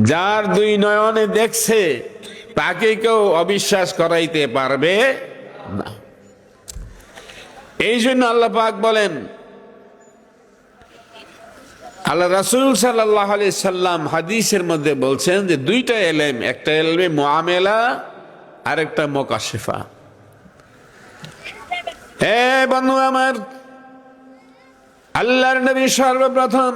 যার দুই নয়নে দেখছে তাকে কেউ অবিশ্বাস করাইতে পারবে না। এই জন্য আল্লাহ পাক বলেন, আল্লাহ রাসূল সাল্লাল্লাহু আলাইহি সাল্লাম হাদিসের মধ্যে বলছেন যে দুইটা ইলম, একটা ইলমে মুআমেলা আর একটা মুকাশফা। হে বন্ধু আমার, আল্লাহর নবী সর্বপ্রথম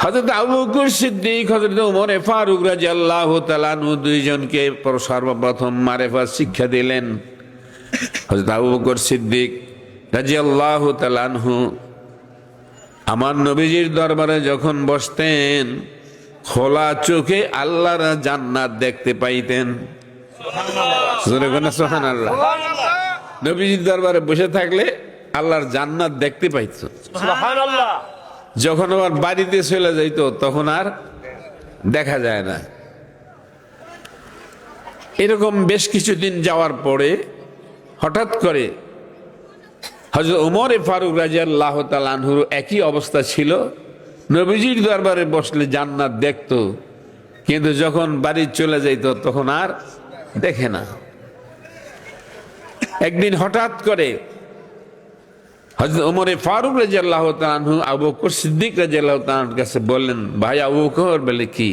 হযরত আবু বকর সিদ্দিক, হযরত ওমর ফারুক রাদিয়াল্লাহু তাআলা আনহু দুইজনকে সর্বপ্রথম মারিফাত শিক্ষা দিলেন। হযরত আবু বকর সিদ্দিক রাদিয়াল্লাহু তাআলা আনহু আমার নবীজির দরবারে যখন বসতেন, খোলা চোখে আল্লাহর জান্নাত দেখতে পাইতেন। সুবহানাল্লাহ। নবীজির দরবারে বসে থাকলে আল্লাহর জান্নাত দেখতে পাইত। সুবহানাল্লাহ। যখন আবার বাড়িতে চলে যাইত তখন আর দেখা যায় না। এরকম বেশ কিছুদিন যাওয়ার পরে হঠাৎ করে হযরত ওমর ফারুক রাদিয়াল্লাহু তাআলা আনহুর একই অবস্থা ছিল। নবীজির দরবারে বসলে জান্নাত দেখতো, কিন্তু যখন বাড়ি চলে যাইত তখন আর দেখে না। একদিন হঠাৎ করে হযরত ওমর ফারুক রাদিয়াল্লাহু তাআলা আনহু আবু বকর সিদ্দিক রাদিয়াল্লাহু তাআলার কাছে বললেন, ভাই আবু বকর। বলে কি?